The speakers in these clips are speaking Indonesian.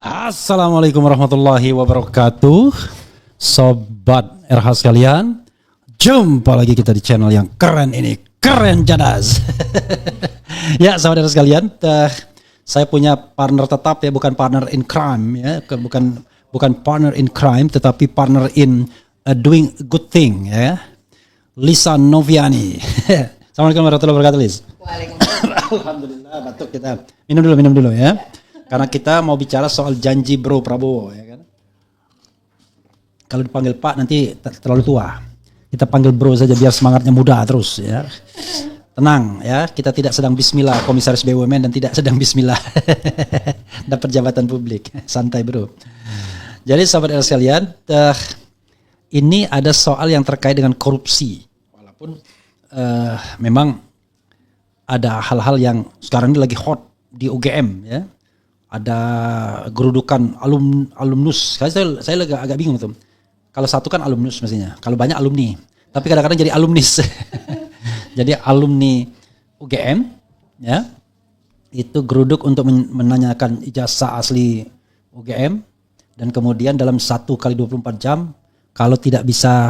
Assalamualaikum warahmatullahi wabarakatuh. Sobat RH sekalian, jumpa lagi kita di channel yang keren ini, Keren Jadas. Ya, saudara sekalian, saya punya partner tetap ya, bukan partner in crime ya, bukan partner in crime, tetapi partner in doing good thing ya. Lisa Noviani. Assalamualaikum warahmatullahi wabarakatuh, Lis. Waalaikumsalam. Alhamdulillah, batuk kita. Minum dulu ya. Karena kita mau bicara soal janji Bro Prabowo ya kan. Kalau dipanggil Pak nanti terlalu tua. Kita panggil Bro saja biar semangatnya muda terus ya. Tenang ya, kita tidak sedang bismillah komisaris BUMN dan tidak sedang bismillah dapat jabatan publik. Santai Bro. Jadi sahabat sekalian, ini ada soal yang terkait dengan korupsi. Walaupun memang ada hal-hal yang sekarang ini lagi hot di UGM ya. Ada gerudukan alumnus. Saya agak bingung tuh. Kalau satu kan alumnus mestinya. Kalau banyak alumni. Tapi kadang-kadang jadi alumnis. Jadi alumni UGM ya. Itu geruduk untuk menanyakan ijazah asli UGM dan kemudian dalam 1 kali 24 jam kalau tidak bisa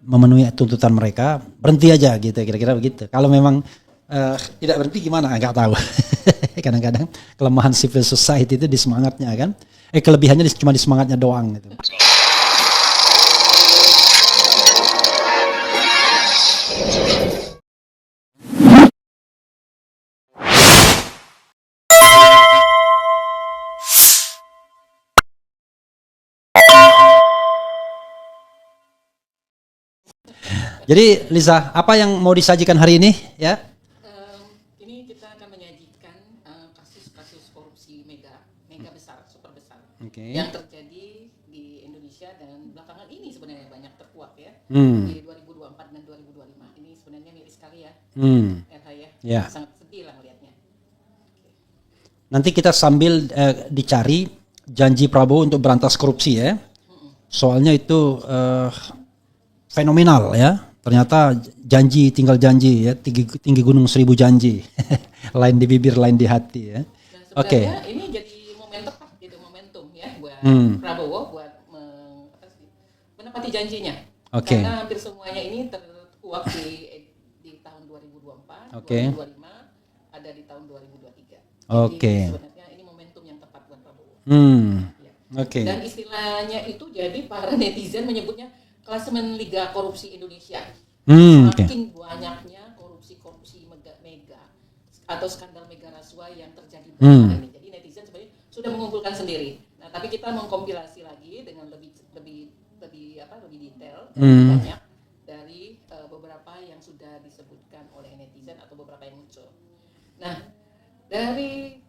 memenuhi tuntutan mereka, berhenti aja gitu, kira-kira begitu. Kalau memang tidak berhenti gimana? Enggak tahu. Kadang-kadang kelemahan civil society itu di semangatnya kan. Kelebihannya cuma di semangatnya doang gitu. Jadi Lisa, apa yang mau disajikan hari ini ya? Ini kita akan menyajikan kasus-kasus korupsi mega besar, super besar, yang terjadi di Indonesia dan belakangan ini sebenarnya banyak terkuak ya di 2024 dan 2025. Ini sebenarnya miris sekali ya, RH ya, sangat sedih lah melihatnya. Nanti kita sambil dicari janji Prabowo untuk berantas korupsi ya. Soalnya itu fenomenal ya. Ternyata janji tinggal janji ya, tinggi gunung 1000 janji. Lain di bibir, lain di hati ya. Oke. Ini jadi momentum ya buat Prabowo buat menepati janjinya. Karena hampir semuanya ini terkuak di tahun 2024, 2025, ada di tahun 2023. Jadi sebenarnya ini momentum yang tepat buat Prabowo. Ya. Dan istilahnya itu jadi para netizen menyebutnya klasemen Liga Korupsi Indonesia. Semakin banyaknya korupsi mega atau skandal mega rasuah yang terjadi belakangan ini. Jadi netizen sebenarnya sudah mengumpulkan sendiri. Nah, tapi kita mengkompilasi lagi dengan lebih detail dan banyak dari beberapa yang sudah disebutkan oleh netizen atau beberapa yang muncul. Nah, dari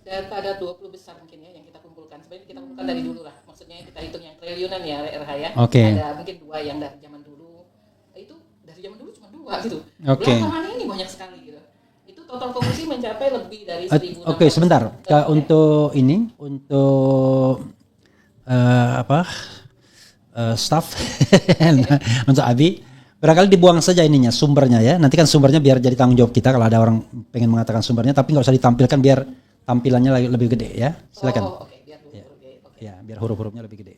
data 20 besar mungkin ya yang kita kumpulkan. Sebenarnya kita kumpulkan dari dulu lah. Maksudnya kita hitung yang triliunan ya RH ya. Ada mungkin 2 yang dari zaman dulu. Itu dari zaman dulu cuma 2 gitu. Belakangan ini banyak sekali gitu. Itu total korupsi mencapai lebih dari 1.600. Sebentar. Untuk staff untuk Abi barangkali dibuang saja ininya sumbernya ya. Nanti kan sumbernya biar jadi tanggung jawab kita kalau ada orang pengen mengatakan sumbernya, tapi nggak usah ditampilkan biar tampilannya lebih gede ya. Silakan. Biar huruf-hurufnya lebih gede.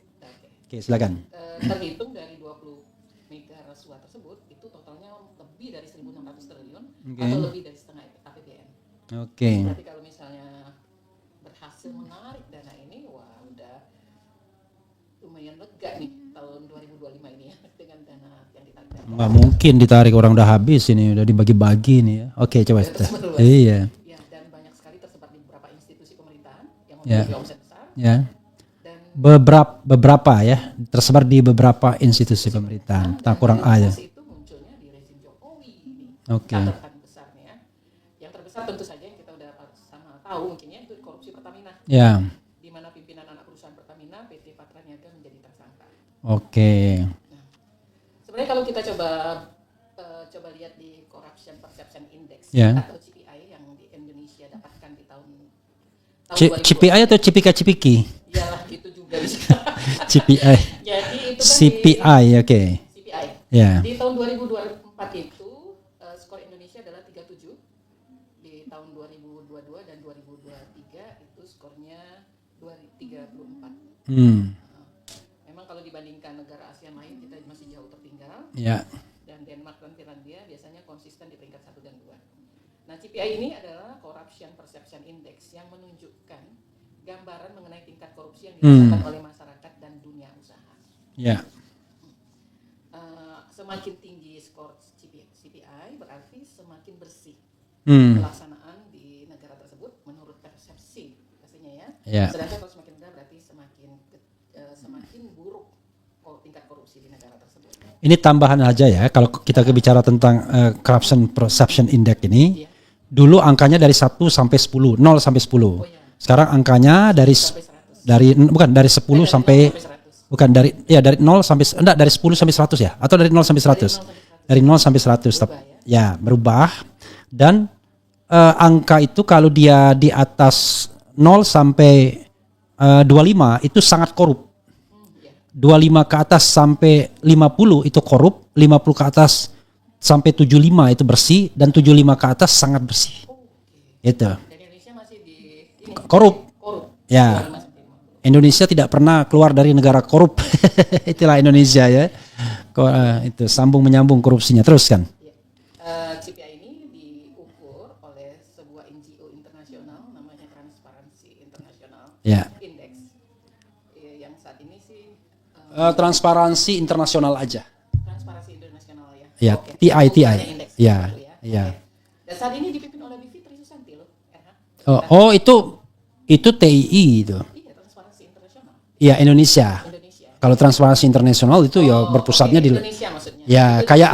Oke, silakan. Terhitung dari 20 mega rasuah tersebut itu totalnya lebih dari 1.600 triliun atau lebih dari setengah APBN. Berarti kalau misalnya berhasil menarik dana ini, wah udah lumayan lega nih tahun 2025 ini ya dengan dana yang ditarik. Nggak mungkin ditarik, orang udah habis ini, udah dibagi-bagi nih ya. Oke, coba. Iya. Ya, dan banyak sekali tersebar di beberapa institusi pemerintahan yang memiliki omset besar. Ya. Beberapa ya, tersebar di beberapa institusi pemerintahan. Tak kurang aja. Itu munculnya di rezim Jokowi ini. Catatan besarnya. Yang terbesar tentu saja yang kita udah sama tahu mungkin ya itu korupsi Pertamina. Ya. Di mana pimpinan anak perusahaan Pertamina PT Patra Niaga menjadi tersangka. Nah, sebenarnya kalau kita coba lihat di Corruption Perception Index atau CPI yang di Indonesia dapatkan di tahun CPI atau Cipika-Cipiki? Iyalah itu juga bisa. CPI. Jadi itu kan CPI, CPI. Ya. Di tahun 2024 itu skor Indonesia adalah 37. Di tahun 2022 dan 2023 itu skornya 2034. Memang kalau dibandingkan negara ASEAN lain kita masih jauh tertinggal. Ya. Dan Denmark dan Finlandia biasanya konsisten di peringkat 1 dan 2. Nah, CPI ini adalah Corruption Perception Index yang menunjukkan gambaran mengenai tingkat korupsi yang dirasakan oleh masyarakat dan dunia usaha. Ya. Semakin tinggi skor CPI berarti semakin bersih pelaksanaan di negara tersebut menurut persepsi pastinya ya. Sedangkan kalau semakin rendah berarti semakin buruk tingkat korupsi di negara tersebut. Ini tambahan aja ya, kalau kita bicara tentang Corruption Perception Index ini, dulu angkanya dari 1 sampai 10, 0 sampai 10. Sekarang angkanya dari 10 sampai 100. Bukan dari 0 sampai dari 10 sampai 100 ya, atau dari 0 sampai 100. Dari 0 sampai 100. Ya, berubah. Dan angka itu kalau dia di atas 0 sampai 25 itu sangat korup. 25 ke atas sampai 50 itu korup, 50 ke atas sampai 75 itu bersih, dan 75 ke atas sangat bersih. Itu. Dan Indonesia masih di korup. Ya. Indonesia tidak pernah keluar dari negara korup. Itulah Indonesia ya. Itu sambung menyambung korupsinya. Teruskan. CPI ini diukur oleh sebuah NGO internasional namanya Transparency International Index. Yang saat ini sih Transparansi Internasional aja. Transparansi Internasional ya. Ya, TI. Ya. Dan saat ini dipimpin oleh Bivitri Susanti loh, RH. Oh, itu TII itu. Iya, Transparansi Internasional. Iya, Indonesia. Kalau Transparansi Internasional itu berpusatnya di Indonesia maksudnya. Ya, itu kayak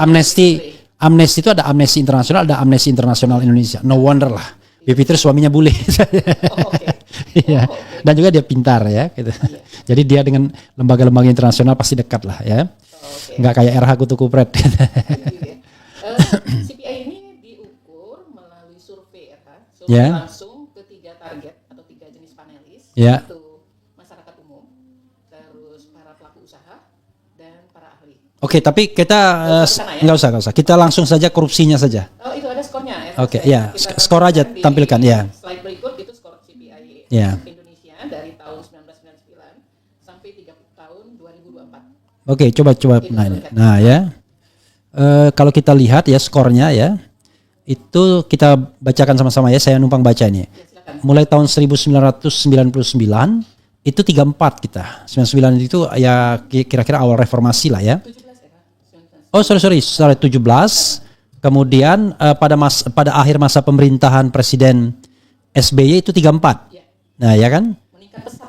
Amnesty itu ada Amnesty Internasional, ada Amnesty Internasional Indonesia. No wonder lah. Bivitri suaminya bule. Iya. Dan juga dia pintar ya gitu. Jadi dia dengan lembaga-lembaga internasional pasti dekat lah ya. Nggak kayak RH Kutu-Kupret. CPI ini diukur melalui survei langsung ke 3 target atau 3 jenis panelis, yaitu masyarakat umum, terus para pelaku usaha, dan para ahli. Oke, tapi kita nggak usah. Kita langsung saja korupsinya saja. Oh, itu ada skornya. Oke, ya. Skor aja tampilkan ya. Slide berikut itu skor CPI Indonesia dari tahun 1999 sampai 30 tahun 2024. Oke, coba. Nah ya. Kalau kita lihat ya skornya ya, itu kita bacakan sama-sama ya. Saya numpang baca ini. Mulai tahun 1999 itu 34 kita. 99 itu ya kira-kira awal reformasi lah ya. 17 ya. Oh sorry 17. Kemudian pada akhir masa pemerintahan Presiden SBY itu 34. Nah ya kan?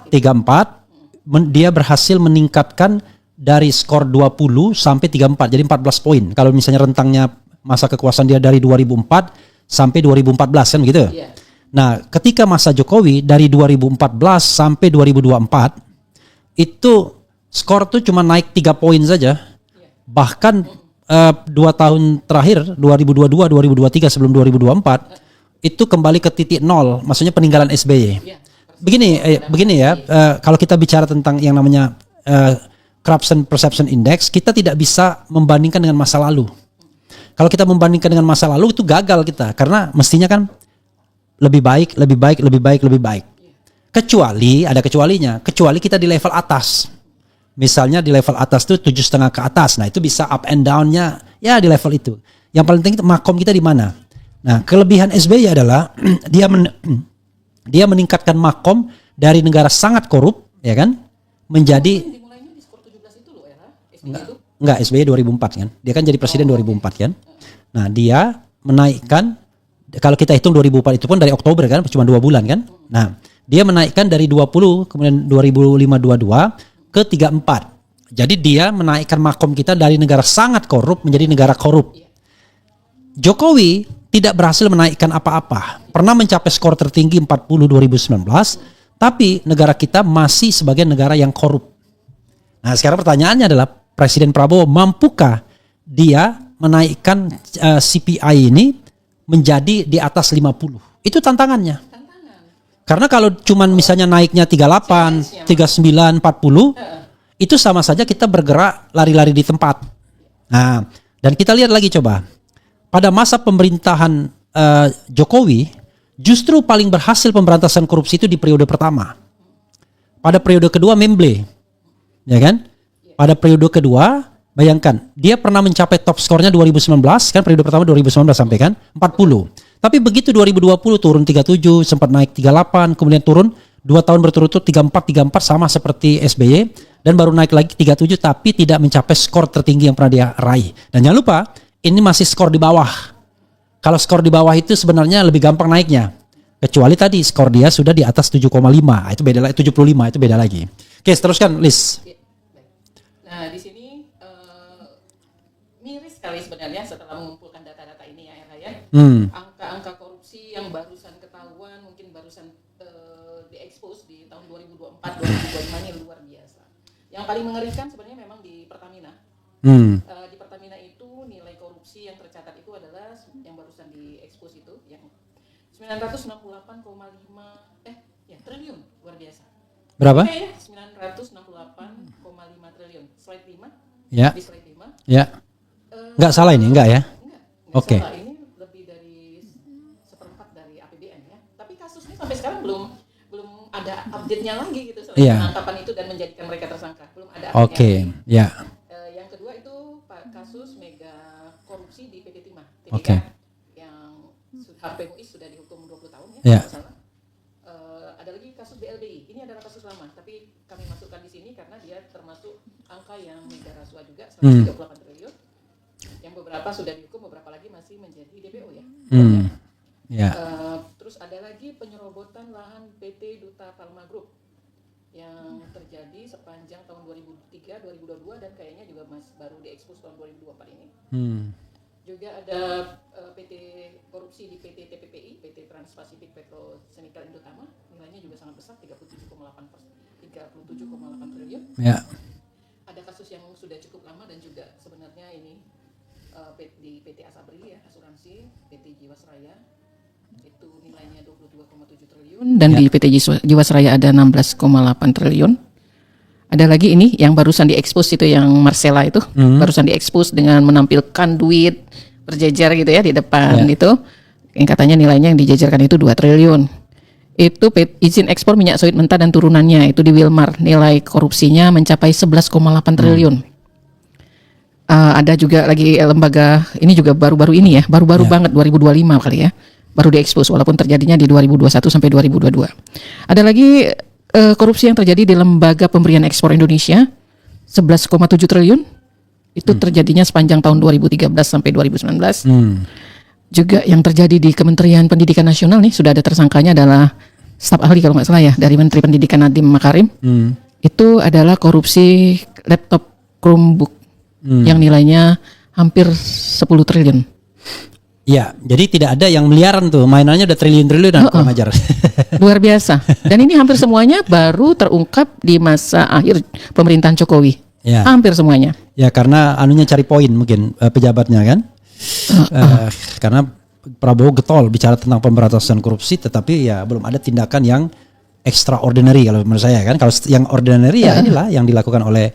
34. Dia berhasil meningkatkan dari skor 20 sampai 34, jadi 14 poin. Kalau misalnya rentangnya masa kekuasaan dia dari 2004 sampai 2014 kan gitu. Nah, ketika masa Jokowi dari 2014 sampai 2024 itu skor tuh cuma naik 3 poin saja. Bahkan 2 tahun terakhir 2022 2023 sebelum 2024 itu kembali ke titik nol, maksudnya peninggalan SBY. Begini ya, kalau kita bicara tentang yang namanya Corruption Perception Index, kita tidak bisa membandingkan dengan masa lalu. Kalau kita membandingkan dengan masa lalu itu gagal kita, karena mestinya kan lebih baik. Kecuali ada kecualinya. Kecuali kita di level atas. Misalnya di level atas tuh 7,5 ke atas. Nah, itu bisa up and down-nya ya di level itu. Yang paling penting itu makom kita di mana. Nah, kelebihan SBY adalah dia meningkatkan makom dari negara sangat korup, ya kan? Menjadi Enggak, SBY 2004 kan. Dia kan jadi presiden 2004 kan. Nah, dia menaikkan, kalau kita hitung 2004 itu pun dari Oktober kan, cuma 2 bulan kan. Nah, dia menaikkan dari 20 kemudian 2005-22 ke 34. Jadi dia menaikkan makom kita dari negara sangat korup menjadi negara korup. Jokowi tidak berhasil menaikkan apa-apa. Pernah mencapai skor tertinggi 40 2019, tapi negara kita masih sebagai negara yang korup. Nah, sekarang pertanyaannya adalah Presiden Prabowo mampukah dia menaikkan CPI ini menjadi di atas 50? Itu tantangannya. Karena kalau cuman misalnya naiknya 38, 39, 40, itu sama saja kita bergerak lari-lari di tempat. Nah, dan kita lihat lagi coba. Pada masa pemerintahan Jokowi, justru paling berhasil pemberantasan korupsi itu di periode pertama. pada periode kedua Memble. Ya kan? Pada periode kedua, bayangkan, dia pernah mencapai top skornya 2019, kan periode pertama 2019 sampai kan 40. Tapi begitu 2020 turun 37, sempat naik 38, kemudian turun 2 tahun berturut-turut 34 sama seperti SBY, dan baru naik lagi 37 tapi tidak mencapai skor tertinggi yang pernah dia raih. Dan jangan lupa, ini masih skor di bawah. Kalau skor di bawah itu sebenarnya lebih gampang naiknya. Kecuali tadi skor dia sudah di atas 7,5, itu beda lagi, 75 itu beda lagi. Oke, teruskan Liz. Nah, di sini miris sekali sebenarnya setelah mengumpulkan data-data ini ya. Angka-angka korupsi yang barusan ketahuan, mungkin barusan diekspos di tahun 2024-2025 ini luar biasa. Yang paling mengerikan sebenarnya memang di Pertamina. Di Pertamina itu nilai korupsi yang tercatat itu adalah yang barusan diekspos itu yang 968,5 triliun, luar biasa. Berapa? Oke, 968,5 triliun. Slide 5. Ya. Di slide 5. Ya. Enggak salah ini, enggak ya? Enggak Oke. salah. Ini lebih dari seperempat dari APBN ya. Tapi kasusnya sampai sekarang belum ada update-nya lagi gitu soal penangkapan itu dan menjadikan mereka tersangka. Belum ada update-nya. Oke, ya. Yang kedua itu kasus mega korupsi di PT Timah. Oke. Yang Harvey Muiz sudah dihukum 20 tahun ya. Ya. Kalau salah. Ada lagi kasus BLBI. Ini adalah kasus lama, tapi kami masukkan di sini karena dia termasuk angka yang mega rasuah juga 138 triliun. Yang beberapa sudah dihukum, beberapa lagi masih menjadi DPO ya. Ya. Terus ada lagi penyerobotan lahan PT Duta Palma Group yang terjadi sepanjang tahun 2003, 2022 dan kayaknya juga baru diekspos tahun 2024 ini. Juga ada PT korupsi di PT TPPI, PT Trans-Pacific Petrochemical Indotama, nilainya juga sangat besar 37,8 triliun. Ya. Ada kasus yang sudah cukup lama dan juga sebenarnya ini di PT Asabri ya, asuransi, PT Jiwasraya itu nilainya 22,7 triliun dan di PT Jiwasraya ada 16,8 triliun. Ada lagi ini yang barusan diekspos itu yang Marcella itu, barusan diekspos dengan menampilkan duit berjejer gitu ya di depan itu. Yang katanya nilainya yang dijejerkan itu 2 triliun. Itu izin ekspor minyak sawit mentah dan turunannya itu di Wilmar, nilai korupsinya mencapai 11,8 triliun. Ada juga lagi lembaga ini juga baru-baru ini ya, baru-baru banget 2025 kali ya. Baru diekspos walaupun terjadinya di 2021 sampai 2022. Ada lagi korupsi yang terjadi di Lembaga Pemberian Ekspor Indonesia 11,7 triliun. Itu terjadinya sepanjang tahun 2013 sampai 2019. Juga yang terjadi di Kementerian Pendidikan Nasional nih sudah ada tersangkanya adalah staf ahli kalau nggak salah ya dari Menteri Pendidikan Nadiem Makarim. Itu adalah korupsi laptop Chromebook yang nilainya hampir 10 triliun. Ya, jadi tidak ada yang miliaran tuh, mainannya udah triliun-triliunan kurang ajar. Luar biasa. Dan ini hampir semuanya baru terungkap di masa akhir pemerintahan Jokowi. Ya. Hampir semuanya. Ya, karena anunya cari poin mungkin pejabatnya kan. Karena Prabowo getol bicara tentang pemberantasan korupsi, tetapi ya belum ada tindakan yang extraordinary kalau menurut saya kan. Kalau yang ordinary ya inilah yang dilakukan oleh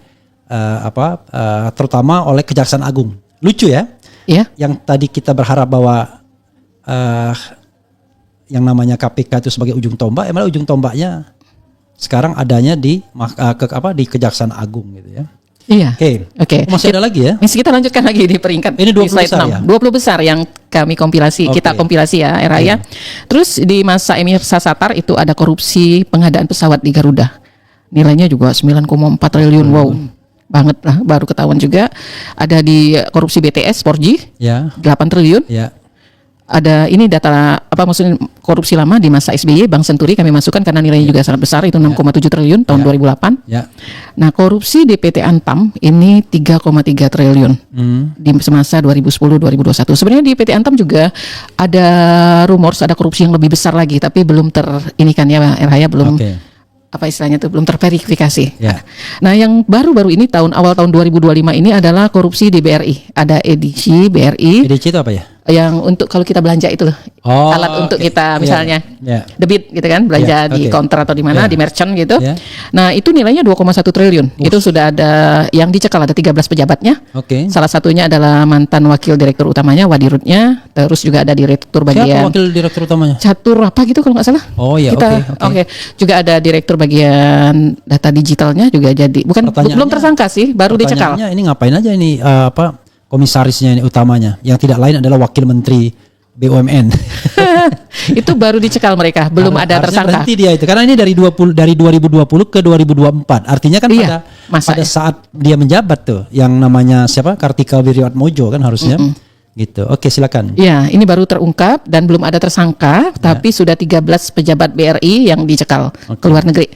terutama oleh Kejaksaan Agung. Lucu ya. Ya. Yang tadi kita berharap bahwa yang namanya KPK itu sebagai ujung tombak, malah ujung tombaknya sekarang adanya di Kejaksaan Agung gitu ya. Iya. Oke. Masih ada lagi ya? Kita lanjutkan lagi di peringkat ini 20 di slide besar 6. ya? 20 besar yang kami kompilasi, kita kompilasi ya era ya. Terus di masa Emir Sasatar itu ada korupsi pengadaan pesawat di Garuda. Nilainya juga 9,4 triliun. Wow. Banget lah, baru ketahuan juga. Ada di korupsi BTS 4G, 8 triliun. Ya. Ada ini data maksudnya korupsi lama di masa SBY, Bank Senturi kami masukkan karena nilainya juga sangat besar, itu 6,7 triliun tahun 2008. Ya. Nah, korupsi di PT Antam ini 3,3 triliun di semasa 2010-2021. Sebenarnya di PT Antam juga ada rumors ada korupsi yang lebih besar lagi, tapi belum terinikan ya, Erhaya belum. Apa istilahnya itu belum terverifikasi. Nah, yang baru-baru ini awal tahun 2025 ini adalah korupsi di BRI. Ada edisi BRI. EDC itu apa ya? yang untuk kalau kita belanja itu loh, Oh, alat untuk oke. kita misalnya Yeah. debit gitu kan, belanja Yeah, di oke. counter atau di mana, Yeah. di merchant gitu. Yeah. Nah itu nilainya 2,1 triliun. Itu sudah ada yang dicekal, ada 13 pejabatnya. Oke. Salah satunya adalah mantan wakil direktur utamanya Wadirutnya, terus juga ada direktur Siapa bagian wakil direktur utamanya? catur apa gitu kalau nggak salah. Oh ya, Kita oke. juga ada direktur bagian data digitalnya juga jadi bukan Pertanyaannya- belum tersangka sih, baru dicekal. Pertanyaannya ini ngapain aja ini komisarisnya ini utamanya, yang tidak lain adalah wakil menteri BUMN. Itu baru dicekal mereka, belum ada Harusnya tersangka. berhenti dia itu karena ini dari 2020 ke 2024. Artinya kan Iya, masa pada ya. saat dia menjabat tuh yang namanya siapa? Kartika Wirjoatmojo kan harusnya. Gitu. Oke, silakan. Ya, ini baru terungkap dan belum ada tersangka, Ya. tapi sudah 13 pejabat BRI yang dicekal ke luar negeri.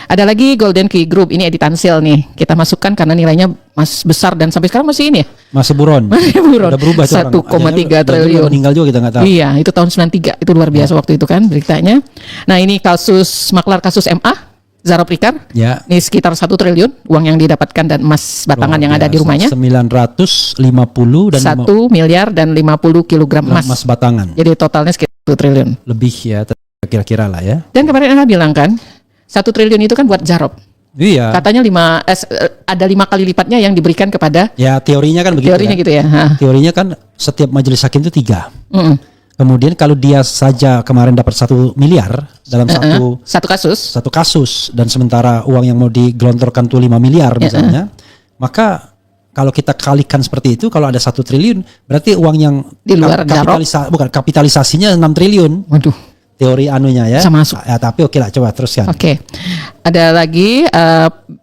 Ada lagi Golden Key Group, ini editansil nih. Kita masukkan karena nilainya masih besar dan sampai sekarang masih ini ya. Masih buron. Masih buron. Udah berubah tuh orang. 1,3 Udah triliun. meninggal juga kita nggak tahu. Iya, itu tahun 93. Itu luar biasa waktu itu kan beritanya. Nah, ini kasus maklar kasus MA Zaro Prikar. Ya. Ini sekitar 1 triliun uang yang didapatkan dan emas batangan yang ada di rumahnya. 950 dan 1 miliar dan 50 kilogram emas. emas batangan. Jadi totalnya sekitar 1 triliun. Lebih ya kira-kira lah ya. Dan kemarin Anda bilang kan 1 triliun itu kan buat Zarob. Iya. Katanya ada 5 kali lipatnya yang diberikan kepada Ya teorinya kan begitu. teorinya kan? gitu ya. Ha. Teorinya kan setiap majelis hakim itu 3. Mm-mm. Kemudian kalau dia saja kemarin dapat 1 miliar dalam Satu kasus. satu kasus dan sementara uang yang mau digelontorkan tuh 5 miliar misalnya, maka kalau kita kalikan seperti itu, kalau ada 1 triliun berarti uang yang Di luar kapitalisasinya 6 triliun. Waduh. Teori anunya ya. Bisa masuk. Ya, tapi oke lah, coba teruskan. Oke. Ada lagi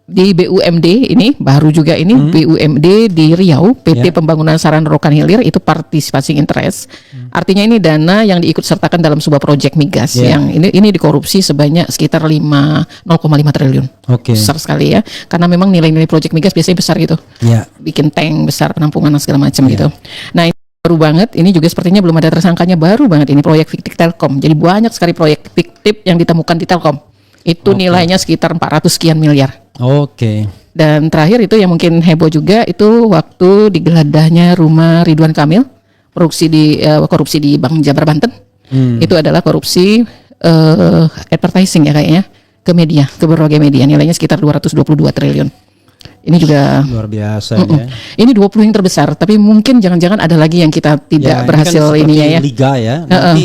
di BUMD ini baru juga ini BUMD di Riau, PT Ya. Pembangunan Sarana Rokan Hilir itu participation interest. Artinya ini dana yang diikut sertakan dalam sebuah proyek migas Ya. yang ini dikorupsi sebanyak sekitar 0,5 triliun. Oke. Besar sekali ya. Karena memang nilai-nilai proyek migas biasanya besar gitu. Ya. Bikin tank besar, penampungan dan segala macam gitu. Nah, ini baru banget, ini juga sepertinya belum ada tersangkanya, baru banget ini proyek fiktif Telkom. Jadi banyak sekali proyek fiktif yang ditemukan di Telkom. Itu nilainya sekitar 400 sekian miliar. Oke. Dan terakhir itu yang mungkin heboh juga itu waktu digeladahnya rumah Ridwan Kamil, korupsi di Bank Jabar Banten. Itu adalah korupsi advertising ya kayaknya ke media, ke berbagai media. Nilainya sekitar 222 triliun. Ini juga Luar biasa ya. ini 20 yang terbesar, tapi mungkin jangan-jangan ada lagi yang kita tidak Ya, ini berhasil kan seperti ininya ya. liga ya. Nanti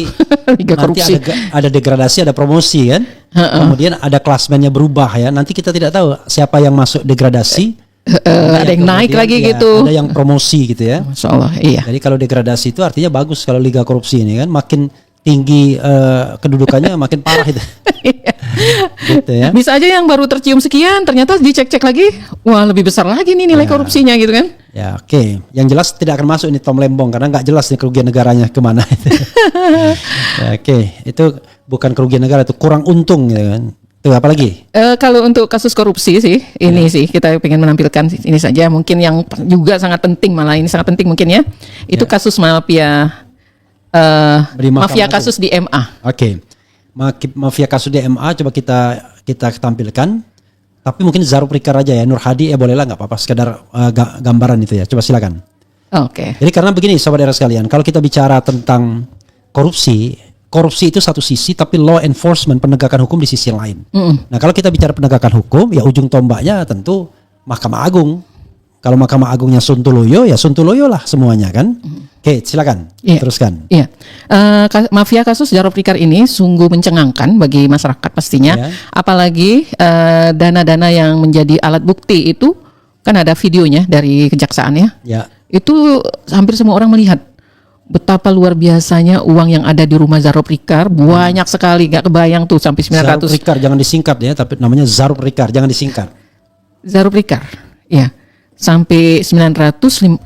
Liga korupsi. ada degradasi, ada promosi kan. Kemudian ada klasmennya berubah ya. Nanti kita tidak tahu siapa yang masuk degradasi. Ada yang naik kemudian, lagi ya, gitu. Ada yang promosi gitu ya. Masya Allah, iya. Jadi kalau degradasi itu artinya bagus kalau liga korupsi ini kan, makin tinggi kedudukannya makin parah itu. Gitu ya. Bisa aja yang baru tercium sekian, ternyata dicek-cek lagi, wah lebih besar lagi nih nilai korupsinya gitu kan. Ya oke. Yang jelas tidak akan masuk ini Tom Lembong karena nggak jelas nih kerugian negaranya kemana. Ya, oke. Itu bukan kerugian negara, itu kurang untung gitu kan. Itu apa lagi? Kalau untuk kasus korupsi sih, ini sih kita pengen menampilkan ini saja. Mungkin yang juga sangat penting, malah ini sangat penting mungkin ya. Itu kasus mafia Di Mahkamah mafia Agung. kasus di MA. Oke. Mafia kasus DMA coba kita tampilkan. Tapi mungkin Zaro Prikar aja ya, Nur Hadi ya boleh lah, nggak apa-apa, sekedar gambaran itu ya. Coba silakan. Oke. Jadi karena begini sobat era sekalian, kalau kita bicara tentang korupsi itu satu sisi, tapi law enforcement, penegakan hukum di sisi lain. Nah kalau kita bicara penegakan hukum, ya ujung tombaknya tentu Mahkamah Agung. Kalau Mahkamah Agungnya Sontoloyo, ya Sontoloyo lah semuanya kan. Oke, silakan teruskan. Iya, mafia kasus Zaro Prikar ini sungguh mencengangkan bagi masyarakat pastinya. Ya. Apalagi dana-dana yang menjadi alat bukti itu kan ada videonya dari kejaksaan ya. Ya. Itu hampir semua orang melihat betapa luar biasanya uang yang ada di rumah Zaro Prikar, banyak sekali, gak kebayang tuh sampai 900. Zaro Prikar jangan disingkat ya, tapi namanya Zaro Prikar, jangan disingkat. Zaro Prikar, ya. Sampai 915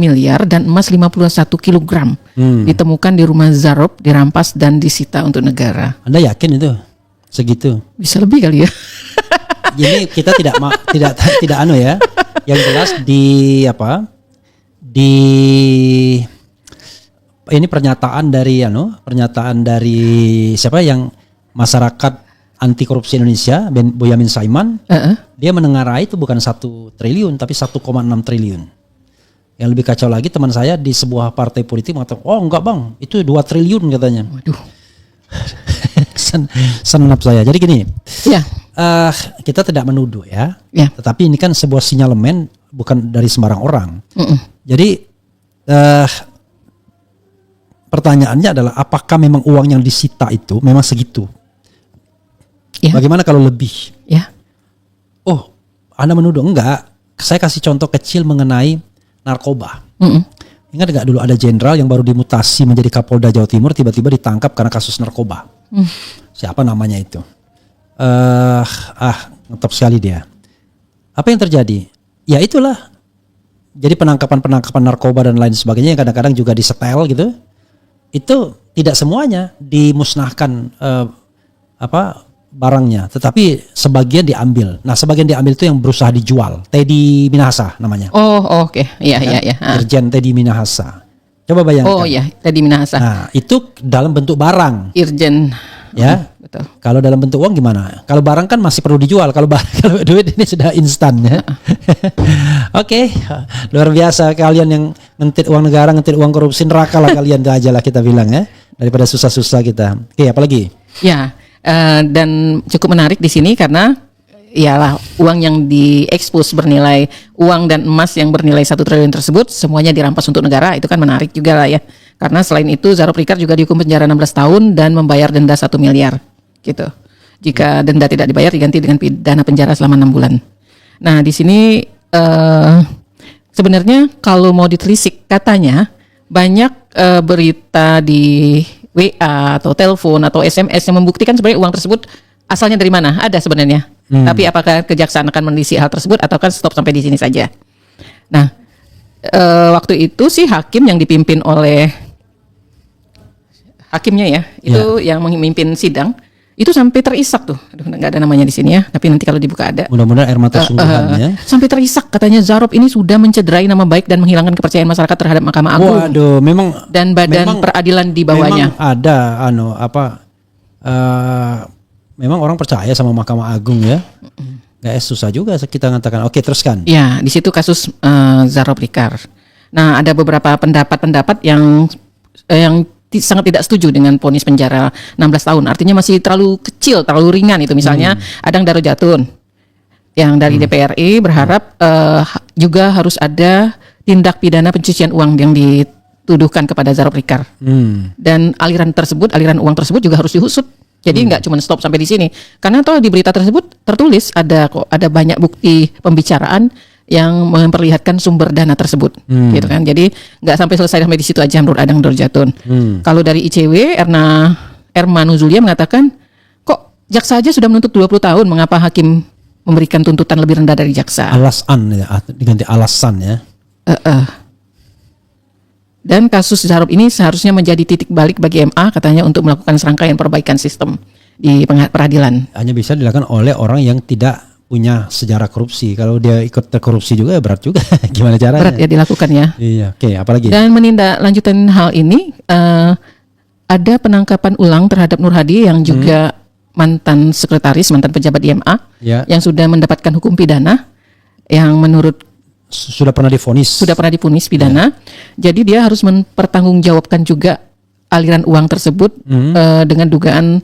miliar dan emas 51 kilogram ditemukan di rumah Zarob, dirampas dan disita untuk negara. Anda yakin itu segitu? Bisa lebih kali ya. Jadi kita tidak anu ya. Yang jelas di ini pernyataan dari siapa yang masyarakat anti korupsi Indonesia, Boyamin Saiman. Dia menengarai itu bukan 1 triliun tapi 1,6 triliun. Yang lebih kacau lagi teman saya di sebuah partai politik mengatakan, oh enggak bang, itu 2 triliun katanya. Waduh. Senap saya. Jadi gini, Ya. kita tidak menuduh ya, Ya. tetapi ini kan sebuah sinyalemen bukan dari sembarang orang. Mm-mm. Jadi pertanyaannya adalah apakah memang uang yang disita itu memang segitu? Ya. Bagaimana kalau lebih? Ya. Oh, Anda menuduh? Enggak. Saya kasih contoh kecil mengenai narkoba. Mm-mm. Ingat nggak dulu ada jenderal yang baru dimutasi menjadi Kapolda Jawa Timur tiba-tiba ditangkap karena kasus narkoba. Siapa namanya itu? Ngetop sekali dia. Apa yang terjadi? Ya itulah. Jadi penangkapan narkoba dan lain sebagainya yang kadang-kadang juga disetel gitu. Itu tidak semuanya dimusnahkan barangnya, tetapi sebagian diambil. Nah, sebagian diambil itu yang berusaha dijual. Teddy Minahasa namanya. Oh, oke. Iya, iya, iya. Irjen Teddy Minahasa. Coba bayangkan. Oh iya, tadi Minahasa. Nah, itu dalam bentuk barang. Irjen. Ya. Betul. Kalau dalam bentuk uang gimana? Kalau barang kan masih perlu dijual. Kalau duit ini sudah instan ya. Oke, luar biasa kalian yang ngentit uang negara, ngentit uang korupsi, neraka lah kalian aja lah kita bilang ya. Daripada susah-susah kita. Oke, apalagi? Ya. Dan cukup menarik di sini karena ialah uang yang diekspos bernilai uang dan emas yang bernilai 1 triliun tersebut semuanya dirampas untuk negara. Itu kan menarik juga lah ya. Karena selain itu Zaro Prikar juga dihukum penjara 16 tahun dan membayar denda 1 miliar gitu. Jika denda tidak dibayar diganti dengan pidana penjara selama 6 bulan. Nah, di sini sebenarnya kalau mau ditelisik katanya banyak berita di WA atau telepon atau SMS yang membuktikan sebenarnya uang tersebut asalnya dari mana? Ada sebenarnya. Tapi apakah kejaksaan akan menelisik hal tersebut atau kan stop sampai di sini saja? Nah, waktu itu sih hakim yang dipimpin oleh hakimnya ya, itu yang memimpin sidang, itu sampai terisak tuh. Aduh, nggak ada namanya di sini ya, tapi nanti kalau dibuka ada. Mudah-mudahan air mata sungguhan ya. Sampai terisak katanya Zarob ini sudah mencederai nama baik dan menghilangkan kepercayaan masyarakat terhadap Mahkamah Agung. Waduh, memang dan badan peradilan di bawahnya. Memang ada memang orang percaya sama Mahkamah Agung ya. Gak susah juga kita mengatakan. Oke, teruskan. Ya, di situ kasus Zaro Prikar. Nah, ada beberapa pendapat yang sangat tidak setuju dengan vonis penjara 16 tahun. Artinya masih terlalu kecil, terlalu ringan itu. Misalnya Adang Darojatun yang dari DPRI berharap juga harus ada tindak pidana pencucian uang yang dituduhkan kepada Zaro Prikar. Dan aliran uang tersebut juga harus diusut. Jadi nggak cuma stop sampai di sini. Karena toh di berita tersebut tertulis ada banyak bukti pembicaraan yang memperlihatkan sumber dana tersebut, gitu kan. Jadi nggak sampai di situ aja menurut Adang Darojatun. Kalau dari ICW, Erma Nuzulia mengatakan, kok jaksa aja sudah menuntut 20 tahun, mengapa hakim memberikan tuntutan lebih rendah dari jaksa? Diganti alasan ya. Dan kasus Zarob ini seharusnya menjadi titik balik bagi MA katanya untuk melakukan serangkaian perbaikan sistem di peradilan. Hanya bisa dilakukan oleh orang yang tidak punya sejarah korupsi. Kalau dia ikut terkorupsi juga ya berat juga. Gimana caranya? Berat ya dilakukan ya. Iya, oke, apalagi? Dan menindaklanjutan hal ini ada penangkapan ulang terhadap Nur Hadi yang juga mantan pejabat di MA yang sudah mendapatkan hukum pidana yang menurut sudah pernah divonis pidana. Jadi dia harus mempertanggungjawabkan juga aliran uang tersebut dengan dugaan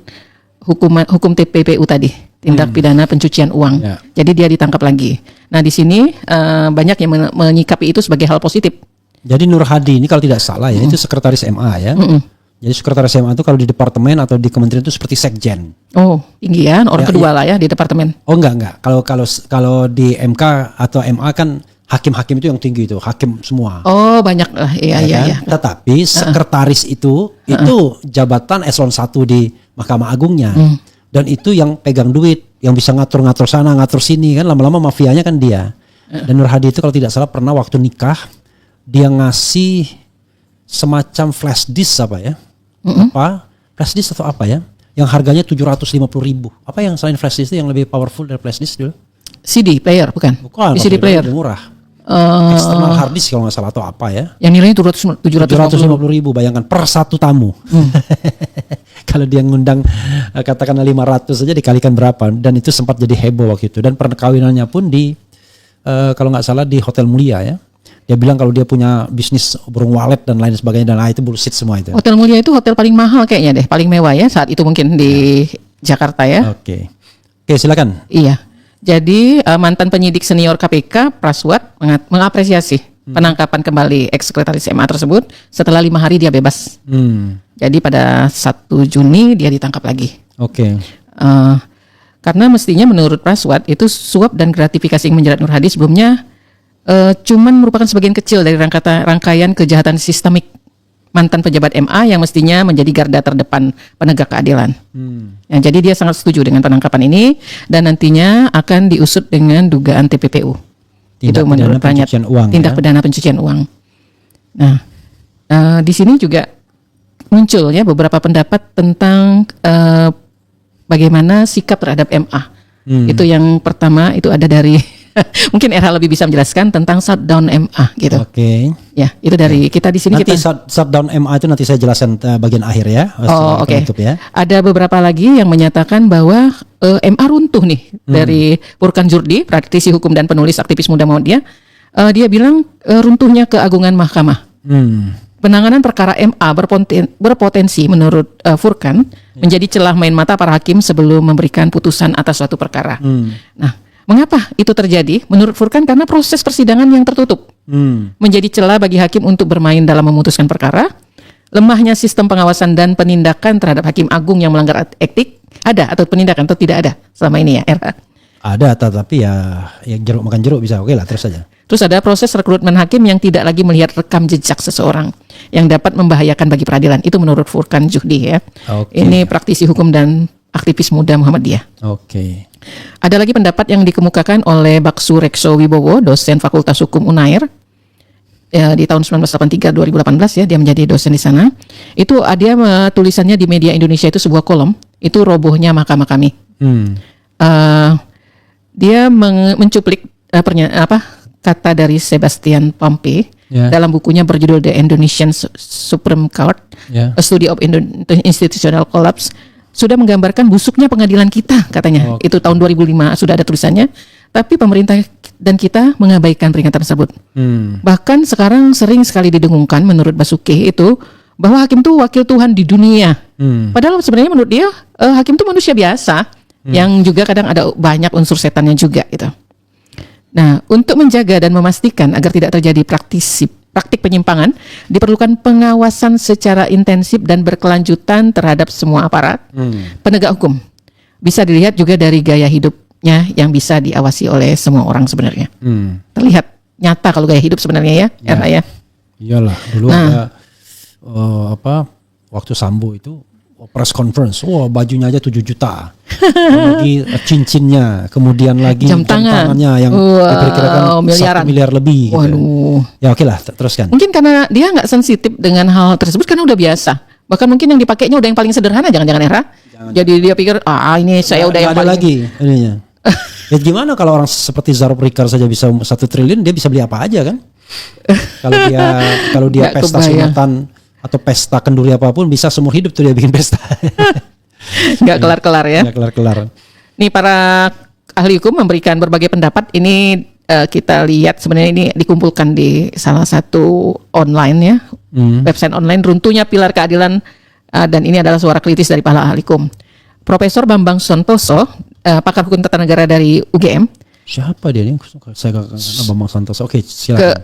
hukum TPPU tadi, tindak pidana pencucian uang. Jadi dia ditangkap lagi. Nah, di sini banyak yang menyikapi itu sebagai hal positif. Jadi Nur Hadi ini kalau tidak salah ya itu sekretaris MA ya. Jadi sekretaris MA itu kalau di departemen atau di kementerian itu seperti sekjen. Oh, tinggi ya, orang kedua lah ya di departemen. Oh enggak. Kalau di MK atau MA kan hakim-hakim itu yang tinggi itu, hakim semua. Oh, banyak lah. Iya. Tetapi sekretaris itu jabatan eselon 1 di Mahkamah Agungnya. Dan itu yang pegang duit, yang bisa ngatur-ngatur sana, ngatur sini kan, lama-lama mafianya kan dia. Dan Nur Hadi itu kalau tidak salah pernah waktu nikah dia ngasih semacam flash disk flash disk atau apa ya? Yang harganya 750.000. Apa yang selain flash disk itu yang lebih powerful dari flash disk dulu? CD player bukan? CD player lebih murah. External hard disk kalau nggak salah atau apa ya? Yang nilainya 750.000, bayangkan per satu tamu. Kalau dia ngundang katakanlah 500 saja dikalikan berapa? Dan itu sempat jadi heboh waktu itu. Dan perkawinannya pun di kalau nggak salah di Hotel Mulia ya. Dia bilang kalau dia punya bisnis burung walet dan lain sebagainya, dan itu bullshit semua itu. Hotel Mulia itu hotel paling mahal kayaknya deh, paling mewah ya saat itu mungkin di Jakarta ya. Oke, silakan. Iya. Jadi mantan penyidik senior KPK Praswat mengapresiasi penangkapan kembali ex-sekretaris MA tersebut setelah 5 hari dia bebas. Jadi pada 1 Juni dia ditangkap lagi. Oke. Karena mestinya menurut Praswat itu suap dan gratifikasi yang menjerat Nur Hadi sebelumnya cuman merupakan sebagian kecil dari rangkaian kejahatan sistemik mantan pejabat MA yang mestinya menjadi garda terdepan penegak keadilan. Ya, jadi dia sangat setuju dengan penangkapan ini dan nantinya akan diusut dengan dugaan TPPU. Tindak pidana pencucian uang. Tindak pidana pencucian uang. Nah, di sini juga muncul ya beberapa pendapat tentang bagaimana sikap terhadap MA. Itu yang pertama itu ada dari mungkin RH lebih bisa menjelaskan tentang shutdown MA gitu. Oke. Ya, itu dari kita di sini Nanti kita shutdown MA itu nanti saya jelaskan bagian akhir ya. oke. Ya. Ada beberapa lagi yang menyatakan bahwa MA runtuh nih dari Furkan Jurdi, praktisi hukum dan penulis aktivis muda Muhammadiyah. Dia bilang runtuhnya keagungan mahkamah. Penanganan perkara MA berpotensi menurut Furkan menjadi celah main mata para hakim sebelum memberikan putusan atas suatu perkara. Nah, mengapa itu terjadi? Menurut Furkan karena proses persidangan yang tertutup menjadi celah bagi hakim untuk bermain dalam memutuskan perkara. Lemahnya sistem pengawasan dan penindakan terhadap hakim agung yang melanggar etik ada atau penindakan atau tidak ada selama ini ya, RH? Ada, tetapi ya jeruk makan jeruk bisa, oke lah, terus saja. Terus ada proses rekrutmen hakim yang tidak lagi melihat rekam jejak seseorang yang dapat membahayakan bagi peradilan. Itu menurut Furkan Juhdi ya. Oke. Ini praktisi hukum dan aktivis muda Muhammadiyah. Oke. Ada lagi pendapat yang dikemukakan oleh Baksu Rekso Wibowo, dosen Fakultas Hukum Unair. Ya, di tahun 1983-2018 ya dia menjadi dosen di sana. Itu dia tulisannya di Media Indonesia itu sebuah kolom, itu robohnya mahkamah kami. Dia mencuplik kata dari Sebastian Pompe dalam bukunya berjudul The Indonesian Supreme Court, A Study of Institutional Collapse. Sudah menggambarkan busuknya pengadilan kita katanya. Itu tahun 2005 sudah ada tulisannya. Tapi pemerintah dan kita mengabaikan peringatan tersebut. Bahkan sekarang sering sekali didengungkan menurut Basuki itu bahwa hakim itu wakil Tuhan di dunia. Padahal sebenarnya menurut dia hakim itu manusia biasa yang juga kadang ada banyak unsur setannya juga gitu. Nah, untuk menjaga dan memastikan agar tidak terjadi praktik penyimpangan, diperlukan pengawasan secara intensif dan berkelanjutan terhadap semua aparat penegak hukum. Bisa dilihat juga dari gaya hidupnya yang bisa diawasi oleh semua orang sebenarnya. Terlihat nyata kalau gaya hidup sebenarnya ya. Ya. Iyalah, dulu ada waktu Sambo itu press conference, bajunya aja 7 juta. Lagi cincinnya, kemudian lagi jam tangannya yang diperkirakan 1 miliar lebih. Waduh. Gitu. Ya oke lah, teruskan. Mungkin karena dia nggak sensitif dengan hal tersebut karena udah biasa. Bahkan mungkin yang dipakainya udah yang paling sederhana, jangan-jangan era. Jadi dia pikir, ini saya udah yang ada paling lagi ininya. Ya gimana kalau orang seperti Zarop Rikar saja bisa 1 triliun, dia bisa beli apa aja kan? Kalau dia pesta sunatan atau pesta kenduri apapun bisa seumur hidup tuh dia bikin pesta. Nggak kelar-kelar ya. Nggak kelar-kelar. Nih para ahli hukum memberikan berbagai pendapat. Ini kita lihat sebenarnya ini dikumpulkan di salah satu online ya, website online runtuhnya pilar keadilan dan ini adalah suara kritis dari para ahli hukum. Profesor Bambang Santoso, pakar hukum tata negara dari UGM. Siapa dia nih? Saya Bambang Santoso. Oke, silakan.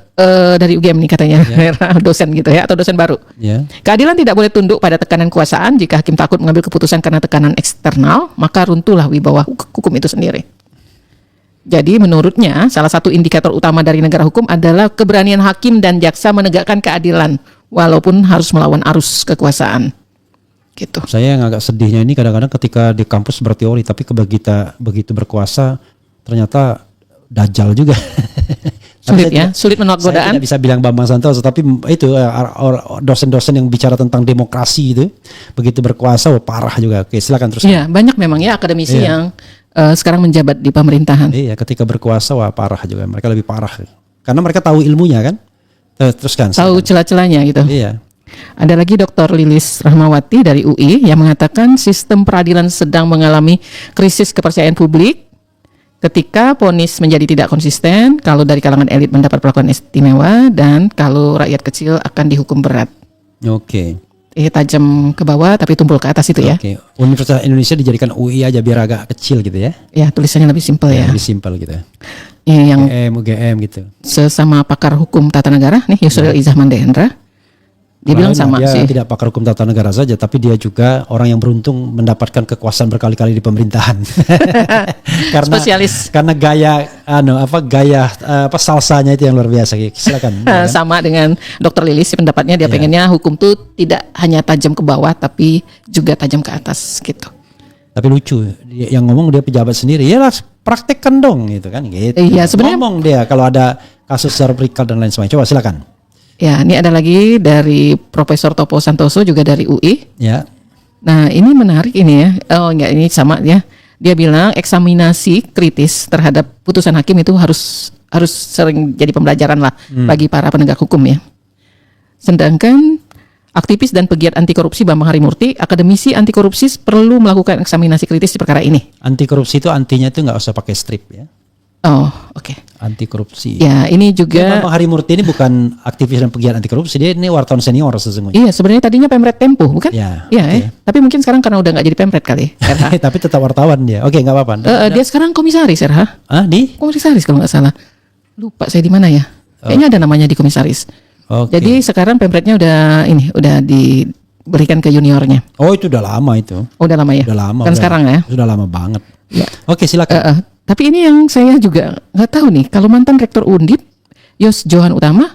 Dari UGM nih katanya, dosen gitu ya, atau dosen baru. Keadilan tidak boleh tunduk pada tekanan kekuasaan. Jika hakim takut mengambil keputusan karena tekanan eksternal, maka runtuhlah wibawa hukum itu sendiri. Jadi menurutnya, salah satu indikator utama dari negara hukum adalah keberanian hakim dan jaksa menegakkan keadilan, walaupun harus melawan arus kekuasaan. Gitu. Saya yang agak sedihnya ini kadang-kadang ketika di kampus berteori, tapi begitu berkuasa ternyata dajjal juga. Sulit ya, sulit menolak godaan. Saya tidak bisa bilang Bambang Santoso, tapi itu dosen-dosen yang bicara tentang demokrasi itu begitu berkuasa, parah juga. Oke, silakan terus. Iya, banyak memang ya akademisi yang sekarang menjabat di pemerintahan. Iya, ketika berkuasa parah juga. Mereka lebih parah karena mereka tahu ilmunya kan. Teruskan. Tahu celah-celahnya gitu. Iya. Ada lagi Dr. Lilis Rahmawati dari UI yang mengatakan sistem peradilan sedang mengalami krisis kepercayaan publik ketika vonis menjadi tidak konsisten, kalau dari kalangan elit mendapat perlakuan istimewa, dan kalau rakyat kecil akan dihukum berat. Oke. Tajam ke bawah tapi tumpul ke atas itu ya. Oke. Universitas Indonesia dijadikan UI aja biar agak kecil gitu ya. Ya, tulisannya lebih simpel ya. Lebih simpel gitu. Yang UGM gitu. sesama pakar hukum tata negara nih, Yusril Izzah Mandehendra, dia bilang sama dia sih. tidak pakar hukum tata negara saja, tapi dia juga orang yang beruntung mendapatkan kekuasaan berkali-kali di pemerintahan. Karena Spesialis. Karena gaya salsanya itu yang luar biasa. Silakan. Sama dengan Dr. Lilis pendapatnya, dia pengennya hukum tuh tidak hanya tajam ke bawah tapi juga tajam ke atas gitu. Tapi lucu, yang ngomong dia pejabat sendiri. Ya lah, praktekkan dong gitu kan gitu. Iya, sebenarnya ngomong dia kalau ada kasus Zaro Prikar dan lain sebagainya. Coba silakan. Ya, ini ada lagi dari Profesor Topo Santoso juga dari UI. Ya. Nah, ini menarik ini ya. Oh, enggak, ini sama ya. Dia bilang eksaminasi kritis terhadap putusan hakim itu harus sering jadi pembelajaran lah bagi para penegak hukum ya. Sedangkan aktivis dan pegiat anti korupsi Bambang Harimurti, akademisi anti korupsi perlu melakukan eksaminasi kritis di perkara ini. Anti korupsi itu antinya itu nggak usah pakai strip ya. Oh, oke. Anti korupsi. Ya, ini juga Bambang Harimurti ini bukan aktivis dan pegiat anti korupsi, dia ini wartawan senior sesungguhnya. Iya, sebenarnya tadinya Pemret Tempo, bukan? Ya. Iya, tapi mungkin sekarang karena udah nggak jadi Pemret kali. Tapi tetap wartawan dia. Oke, nggak apa-apa. Dia sekarang komisaris, RH. Di? Komisaris kalau nggak salah. Lupa saya di mana ya. Kayaknya ada namanya di komisaris. Oke. Jadi sekarang Pemretnya udah diberikan ke juniornya. Oh, itu udah lama itu. Oh, udah lama ya? Udah lama. Kan sekarang ya? Sudah lama banget. Ya. Oke, silakan. Tapi ini yang saya juga nggak tahu nih. Kalau mantan Rektor Undip, Yos Johan Utama,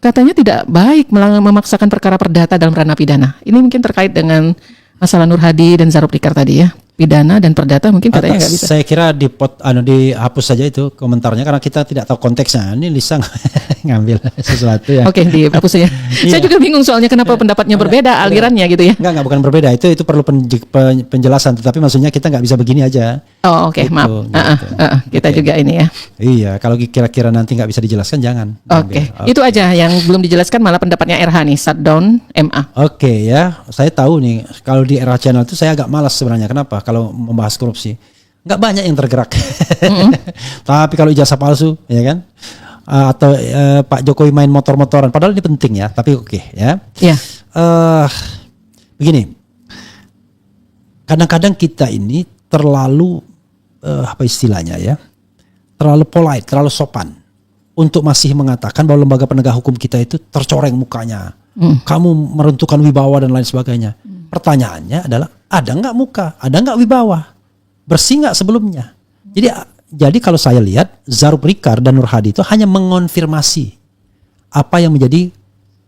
katanya tidak baik memaksakan perkara perdata dalam ranah pidana. Ini mungkin terkait dengan masalah Nur Hadi dan Zaro Prikar tadi ya. Pidana dan perdata mungkin katanya nggak bisa. Saya kira dihapus saja itu komentarnya karena kita tidak tahu konteksnya. Ini Lisa ngambil sesuatu ya. Oke, dihapus saja. Saya juga bingung soalnya kenapa pendapatnya berbeda alirannya gitu ya. Enggak bukan berbeda. Itu perlu penjelasan. Tetapi maksudnya kita nggak bisa begini aja. Oh, oke, maaf. Kita juga ini ya. Iya, kalau kira-kira nanti nggak bisa dijelaskan jangan. Oke. Itu aja yang belum dijelaskan, malah pendapatnya RH nih, shutdown MA. Oke ya, saya tahu nih kalau di RH Channel itu saya agak malas sebenarnya. Kenapa? Kalau membahas korupsi nggak banyak yang tergerak. Tapi kalau ijazah palsu, ya kan? Atau Pak Jokowi main motor-motoran, padahal ini penting ya. Tapi oke ya. Iya. Begini, kadang-kadang kita ini terlalu apa istilahnya ya, terlalu polite, terlalu sopan untuk masih mengatakan bahwa lembaga penegak hukum kita itu tercoreng mukanya. Kamu meruntuhkan wibawa dan lain sebagainya. Pertanyaannya adalah ada nggak muka, ada nggak wibawa, bersih nggak sebelumnya. Jadi kalau saya lihat Zaro Prikar dan Nur Hadi itu hanya mengonfirmasi apa yang menjadi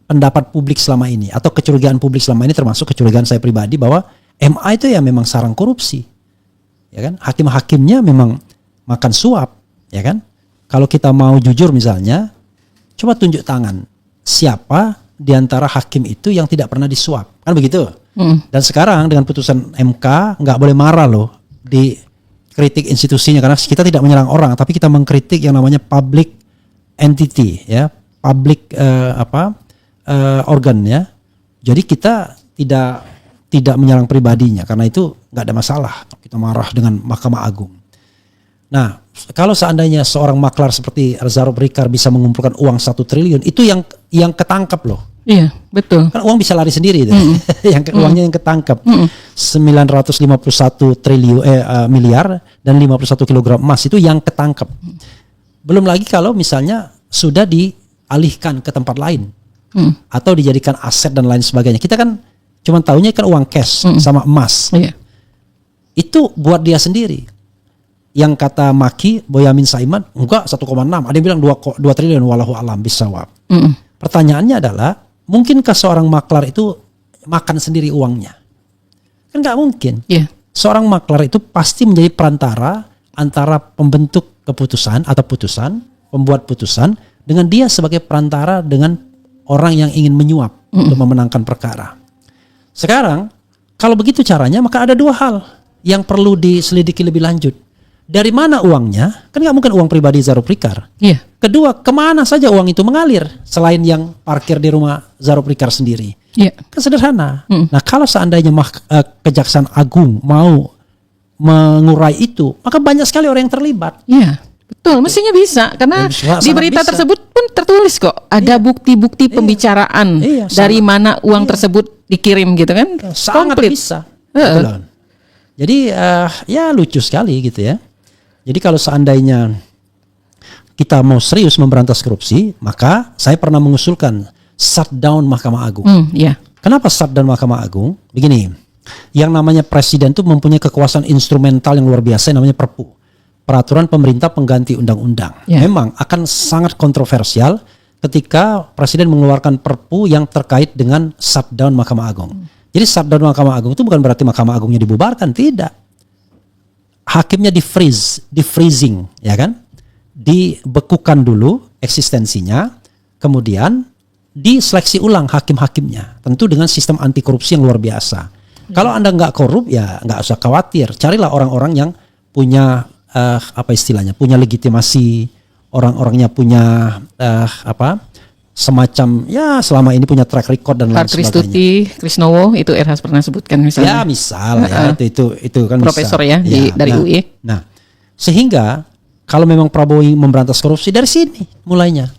pendapat publik selama ini atau kecurigaan publik selama ini, termasuk kecurigaan saya pribadi bahwa MA itu ya memang sarang korupsi. Ya kan? Hakim-hakimnya memang makan suap, ya kan? Kalau kita mau jujur misalnya, coba tunjuk tangan siapa di antara hakim itu yang tidak pernah disuap. Kan begitu? Dan sekarang dengan putusan MK nggak boleh marah loh di kritik institusinya, karena kita tidak menyerang orang, tapi kita mengkritik yang namanya public entity ya, public organ ya. Jadi kita tidak menyerang pribadinya, karena itu nggak ada masalah kita marah dengan Mahkamah Agung. Nah, kalau seandainya seorang maklar seperti Zaro Prikar bisa mengumpulkan uang 1 triliun, itu yang ketangkap loh. Iya, betul. Kan uang bisa lari sendiri itu. Uangnya yang ketangkap. 951 miliar dan 51 kilogram emas itu yang ketangkap. Belum lagi kalau misalnya sudah dialihkan ke tempat lain. Atau dijadikan aset dan lain sebagainya. Kita kan cuma tahunya kan uang cash sama emas. Iya. Itu buat dia sendiri. Yang kata Maki, Boyamin Saiman, enggak 1,6. Ada yang bilang 2 triliun, wallahu alam bisawab. Pertanyaannya adalah, mungkinkah seorang maklar itu makan sendiri uangnya? Kan nggak mungkin. Yeah. Seorang maklar itu pasti menjadi perantara antara pembentuk keputusan atau pembuat putusan, dengan dia sebagai perantara dengan orang yang ingin menyuap untuk memenangkan perkara. Sekarang, kalau begitu caranya, maka ada 2 hal yang perlu diselidiki lebih lanjut. Dari mana uangnya? Kan nggak mungkin uang pribadi Zaro Prikar. Iya. Kedua, kemana saja uang itu mengalir selain yang parkir di rumah Zaro Prikar sendiri? Iya. Kan sederhana. Nah, kalau seandainya Kejaksaan Agung mau mengurai itu, maka banyak sekali orang yang terlibat. Iya, betul. Mestinya bisa karena di berita tersebut pun tertulis kok ada bukti-bukti pembicaraan dari mana uang tersebut dikirim gitu kan. Sangat Komplit. bisa. Betul. Jadi ya lucu sekali gitu ya. Jadi kalau seandainya kita mau serius memberantas korupsi, maka saya pernah mengusulkan shutdown Mahkamah Agung. Iya. Kenapa shutdown Mahkamah Agung? Begini, yang namanya presiden itu mempunyai kekuasaan instrumental yang luar biasa yang namanya Perpu. Peraturan pemerintah pengganti undang-undang. Memang akan sangat kontroversial ketika presiden mengeluarkan Perpu yang terkait dengan shutdown Mahkamah Agung. Jadi shutdown Mahkamah Agung itu bukan berarti Mahkamah Agungnya dibubarkan, tidak. Hakimnya di freezing, ya kan? Dibekukan dulu eksistensinya, kemudian diseleksi ulang hakim-hakimnya. Tentu dengan sistem anti korupsi yang luar biasa. Kalau Anda nggak korup, ya nggak usah khawatir. Carilah orang-orang yang punya punya legitimasi, orang-orangnya punya semacam ya selama ini punya track record dan lain sebagainya. Kristuti, Krisnowo itu RH pernah sebutkan misalnya. Ya misal ya itu kan profesor misal. Dari UI. Nah, sehingga kalau memang Prabowo ingin memberantas korupsi dari sini mulainya.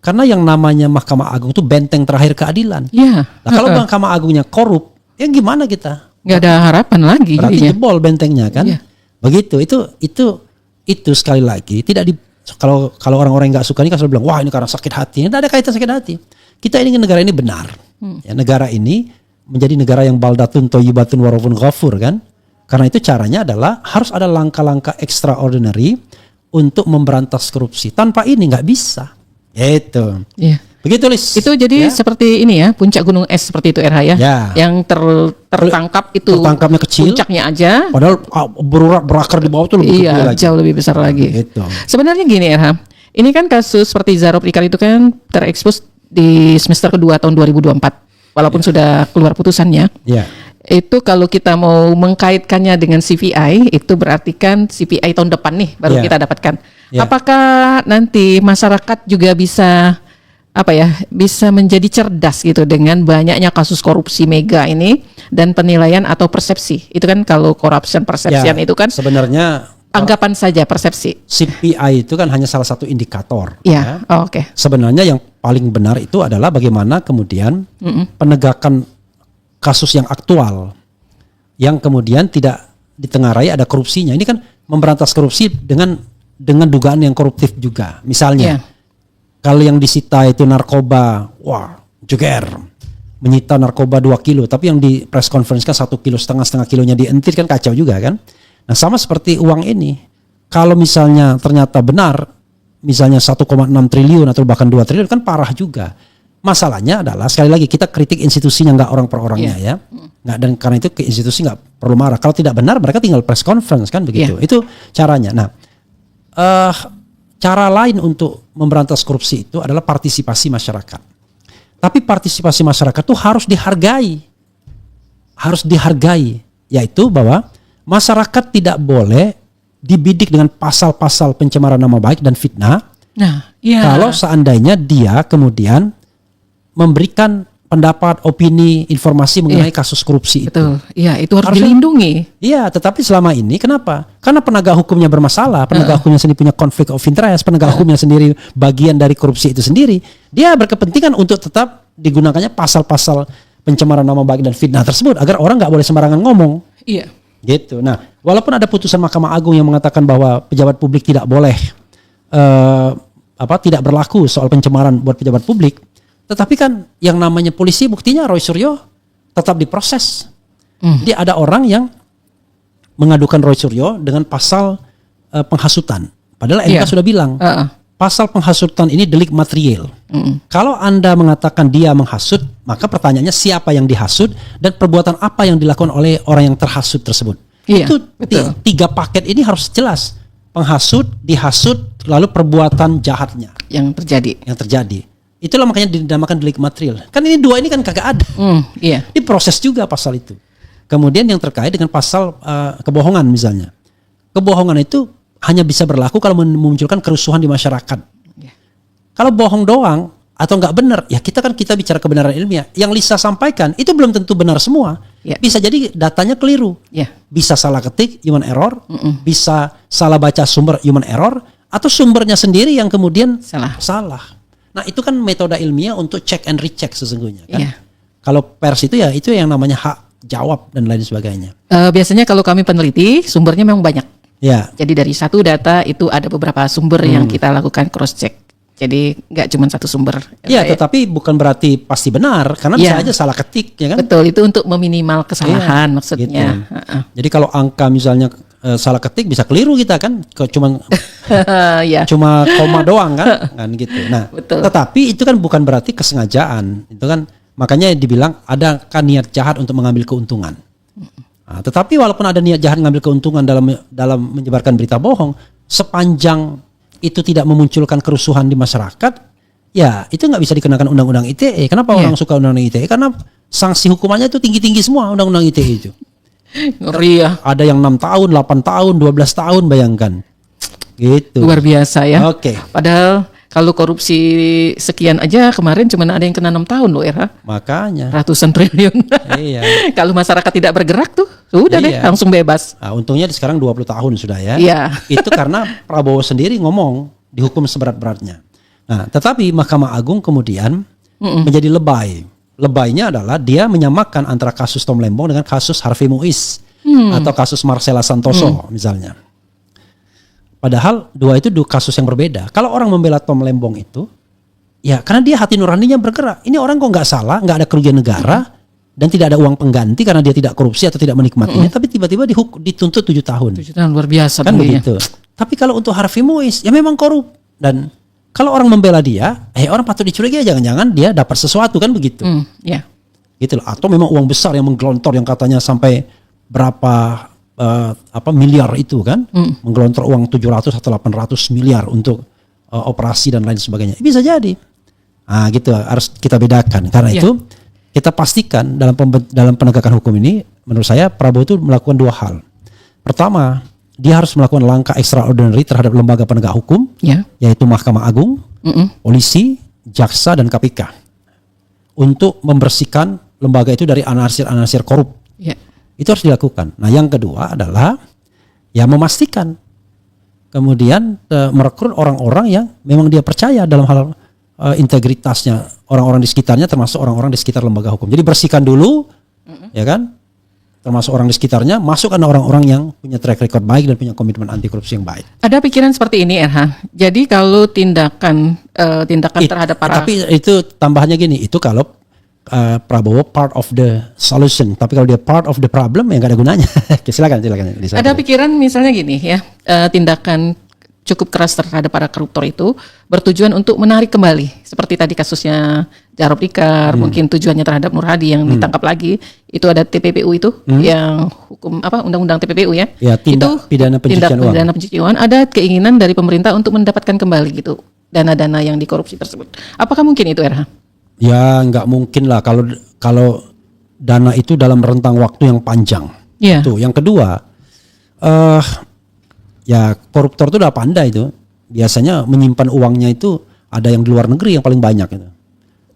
Karena yang namanya Mahkamah Agung itu benteng terakhir keadilan. Iya. Nah, kalau Mahkamah Agungnya korup, ya gimana kita? Nggak ada harapan lagi. Berarti jebol bentengnya kan? Iya. Begitu. Itu sekali lagi tidak di kalau orang-orang yang nggak suka ini kan selalu bilang wah ini karena sakit hati. Tidak ada kaitan sakit hati. Kita ingin negara ini benar. Ya, negara ini menjadi negara yang baldatun thayyibatun warabun ghafur kan. Karena itu caranya adalah harus ada langkah-langkah extraordinary untuk memberantas korupsi. Tanpa ini nggak bisa. Itu. Iya. Begitu Lis. Itu jadi seperti ini ya, puncak gunung es seperti itu RH ya. Yang tertangkap itu tertangkapnya kecil. Puncaknya aja. Padahal berakar di bawah tuh lebih gede lagi. Jauh lebih besar lagi. Gitu. Sebenarnya gini RH. Ini kan kasus seperti Zarop Ikar itu kan terekspos di semester kedua tahun 2024. Walaupun sudah keluar putusannya. Iya. Itu kalau kita mau mengkaitkannya dengan CVI, itu berarti kan CVI tahun depan nih baru kita dapatkan. Apakah nanti masyarakat juga bisa bisa menjadi cerdas gitu dengan banyaknya kasus korupsi mega ini dan penilaian atau persepsi. Itu kan kalau corruption perception itu kan sebenarnya anggapan saja persepsi. CPI itu kan hanya salah satu indikator. Ya. Oke. Sebenarnya yang paling benar itu adalah bagaimana kemudian penegakan kasus yang aktual yang kemudian tidak ditengarai ada korupsinya. Ini kan memberantas korupsi dengan dugaan yang koruptif juga. Misalnya kalau yang disita itu narkoba, wah, jeger. Menyita narkoba 2 kilo, tapi yang di press conference kan 1,5 kilo, setengah kilonya dientir kan kacau juga kan. Nah sama seperti uang ini. Kalau misalnya ternyata benar, misalnya 1,6 triliun atau bahkan 2 triliun kan parah juga. Masalahnya adalah sekali lagi kita kritik institusinya nggak orang per orangnya ya. Nggak, dan karena itu ke institusi nggak perlu marah. Kalau tidak benar mereka tinggal press conference kan begitu. Itu caranya. Nah, cara lain untuk memberantas korupsi itu adalah partisipasi masyarakat. Tapi partisipasi masyarakat itu harus dihargai. Harus dihargai. Yaitu bahwa masyarakat tidak boleh dibidik dengan pasal-pasal pencemaran nama baik dan fitnah. Nah, kalau seandainya dia kemudian memberikan pendapat, opini, informasi mengenai kasus korupsi itu. Betul. Iya, itu harus dilindungi. Iya, tetapi selama ini kenapa? Karena penegak hukumnya bermasalah, penegak hukumnya sendiri punya konflik of interest, penegak hukumnya sendiri bagian dari korupsi itu sendiri. Dia berkepentingan untuk tetap digunakannya pasal-pasal pencemaran nama baik dan fitnah tersebut agar orang nggak boleh sembarangan ngomong. Iya. Gitu. Nah, walaupun ada putusan Mahkamah Agung yang mengatakan bahwa pejabat publik tidak boleh tidak berlaku soal pencemaran buat pejabat publik. Tetapi kan yang namanya polisi buktinya Roy Suryo tetap diproses. Jadi ada orang yang mengadukan Roy Suryo dengan pasal penghasutan. Padahal MK sudah bilang pasal penghasutan ini delik material. Kalau Anda mengatakan dia menghasut, maka pertanyaannya siapa yang dihasut dan perbuatan apa yang dilakukan oleh orang yang terhasut tersebut. Itu tiga paket ini harus jelas. Penghasut, dihasut, lalu perbuatan jahatnya yang terjadi. Itulah makanya dinamakan delik material. Kan ini dua ini kan kagak ada. Diproses juga pasal itu. Kemudian yang terkait dengan pasal kebohongan misalnya. Kebohongan itu hanya bisa berlaku kalau memunculkan kerusuhan di masyarakat. Kalau bohong doang, atau nggak benar, ya kita bicara kebenaran ilmiah. Yang Lisa sampaikan itu belum tentu benar semua. Ya. Bisa jadi datanya keliru. Ya. Bisa salah ketik, human error. Bisa salah baca sumber, human error. Atau sumbernya sendiri yang kemudian salah. Nah itu kan metode ilmiah untuk check and recheck sesungguhnya kan. Ya. Kalau pers itu ya itu yang namanya hak jawab dan lain sebagainya. Biasanya kalau kami peneliti sumbernya memang banyak. Ya. Jadi dari satu data itu ada beberapa sumber yang kita lakukan cross check. Jadi nggak cuma satu sumber. Ya, tetapi bukan berarti pasti benar karena bisa aja salah ketik, ya kan? Betul, itu untuk meminimal kesalahan maksudnya. Gitu. Jadi kalau angka misalnya salah ketik bisa keliru kita kan, cuma koma doang kan gitu. Nah, betul. Tetapi itu kan bukan berarti kesengajaan. Itu kan makanya dibilang ada kan niat jahat untuk mengambil keuntungan. Nah, tetapi walaupun ada niat jahat mengambil keuntungan dalam menyebarkan berita bohong, sepanjang itu tidak memunculkan kerusuhan di masyarakat, ya itu nggak bisa dikenakan undang-undang ITE. Kenapa orang suka undang-undang ITE? Karena sanksi hukumannya itu tinggi-tinggi semua undang-undang ITE itu. Ngeri ya. Ada yang 6 tahun, 8 tahun, 12 tahun, bayangkan. Gitu. Luar biasa ya. Oke. Padahal kalau korupsi sekian aja kemarin cuma ada yang kena 6 tahun loh ya. Makanya. Ratusan triliun. Iya. Kalau masyarakat tidak bergerak tuh, sudah deh langsung bebas. Nah, untungnya sekarang 20 tahun sudah ya. Iya. Itu karena Prabowo sendiri ngomong dihukum seberat-beratnya. Nah, tetapi Mahkamah Agung kemudian menjadi lebay. Lebaynya adalah dia menyamakan antara kasus Tom Lembong dengan kasus Harvey Muiz atau kasus Marcella Santoso misalnya. Padahal dua kasus yang berbeda. Kalau orang membela Tom Lembong itu, ya karena dia hati nuraninya bergerak. Ini orang kok nggak salah, nggak ada kerugian negara dan tidak ada uang pengganti karena dia tidak korupsi atau tidak menikmatinya, tapi tiba-tiba dituntut 7 tahun. 7 tahun luar biasa kan begitu. Tapi kalau untuk Harvey Muiz, ya memang korup dan kalau orang membela dia, orang patut dicurigai jangan-jangan dia dapat sesuatu kan begitu. Gitu loh. Atau memang uang besar yang menggelontor yang katanya sampai berapa miliar itu kan, menggelontor uang 700 atau 800 miliar untuk operasi dan lain sebagainya. Bisa jadi. Nah, gitu harus kita bedakan. Karena itu kita pastikan dalam penegakan hukum ini, menurut saya Prabowo itu melakukan 2 hal. Pertama, dia harus melakukan langkah extraordinary terhadap lembaga penegak hukum, yaitu Mahkamah Agung, polisi, jaksa, dan KPK, untuk membersihkan lembaga itu dari anasir-anasir korup. Itu harus dilakukan. Nah, yang kedua adalah memastikan kemudian merekrut orang-orang yang memang dia percaya dalam hal integritasnya orang-orang di sekitarnya, termasuk orang-orang di sekitar lembaga hukum. Jadi bersihkan dulu, ya kan? Termasuk orang di sekitarnya, masukkan orang-orang yang punya track record baik dan punya komitmen anti korupsi yang baik. Ada pikiran seperti ini, Erha. Jadi kalau tindakan terhadap para... Tapi itu tambahannya gini, itu kalau Prabowo part of the solution, tapi kalau dia part of the problem ya nggak ada gunanya. Silakan. Ada pikiran misalnya gini ya, tindakan cukup keras terhadap para koruptor itu bertujuan untuk menarik kembali, seperti tadi kasusnya Jarod Ikar, mungkin tujuannya terhadap Nur Hadi yang ditangkap lagi, itu ada TPPU itu, yang hukum undang-undang TPPU ya, itu pidana pencucian uang, ada keinginan dari pemerintah untuk mendapatkan kembali gitu dana-dana yang dikorupsi tersebut. Apakah mungkin itu, Erha? Ya nggak mungkin lah kalau dana itu dalam rentang waktu yang panjang. Itu. Yang kedua, koruptor itu udah pandai itu. Biasanya menyimpan uangnya itu ada yang di luar negeri yang paling banyak itu.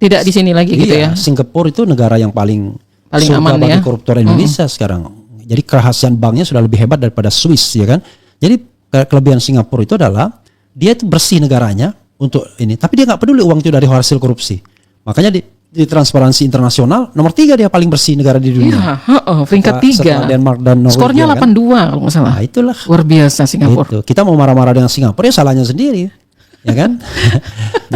Tidak di sini lagi gitu ya. Singapura itu negara yang paling aman bagi koruptor Indonesia sekarang. Jadi kerahasiaan banknya sudah lebih hebat daripada Swiss, ya kan. Jadi kelebihan Singapura itu adalah dia itu bersih negaranya untuk ini, tapi dia nggak peduli uang itu dari hasil korupsi. Makanya di Transparansi Internasional nomor 3 dia paling bersih negara di dunia. Peringkat 3. Setelah Denmark dan Norwegia. Skornya 82 kan? Kalau nggak salah. Nah, itulah. Luar biasa Singapura. Itu. Kita mau marah-marah dengan Singapura ya salahnya sendiri. Ya kan?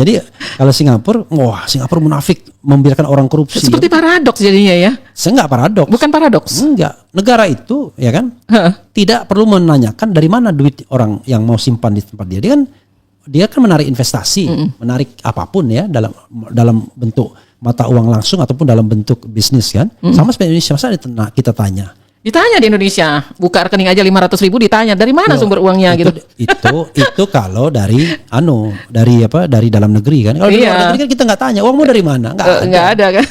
Jadi kalau Singapura munafik membiarkan orang korupsi. Seperti paradoks jadinya ya. Enggak paradoks. Bukan paradoks. Enggak. Negara itu ya kan tidak perlu menanyakan dari mana duit orang yang mau simpan di tempat dia. Dia kan menarik investasi, menarik apapun ya dalam bentuk mata uang langsung ataupun dalam bentuk bisnis kan. Sama seperti Indonesia, masa kita tanya. Ditanya di Indonesia, buka rekening aja 500.000 ditanya dari mana sumber uangnya gitu. Itu kalau dari dalam negeri kan. Kalau dari luar negeri kan kita nggak tanya uangmu dari mana, nggak ada kan.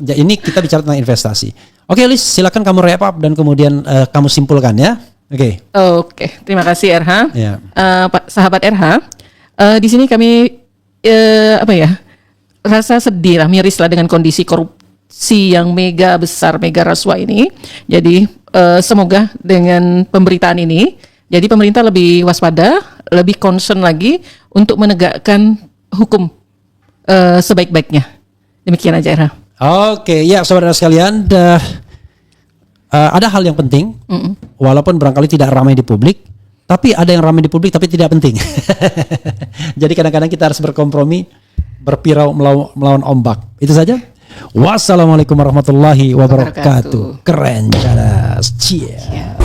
Ya ini kita bicara tentang investasi. Oke, Lis, silakan kamu wrap up dan kemudian kamu simpulkan ya. Oke, terima kasih Erha. Ya. Pak sahabat Erha, di sini kami rasa sedih lah, miris lah dengan kondisi korupsi yang mega besar, mega rasuah ini. Jadi semoga dengan pemberitaan ini, jadi pemerintah lebih waspada, lebih concern lagi untuk menegakkan hukum sebaik-baiknya. Demikian aja, Era. Oke, ya saudara sekalian, ada hal yang penting, walaupun barangkali tidak ramai di publik, tapi ada yang ramai di publik tapi tidak penting. Jadi kadang-kadang kita harus berkompromi, berpirau melawan ombak. Itu saja. Wassalamualaikum warahmatullahi wabarakatuh. Keren, cadas. Cheers.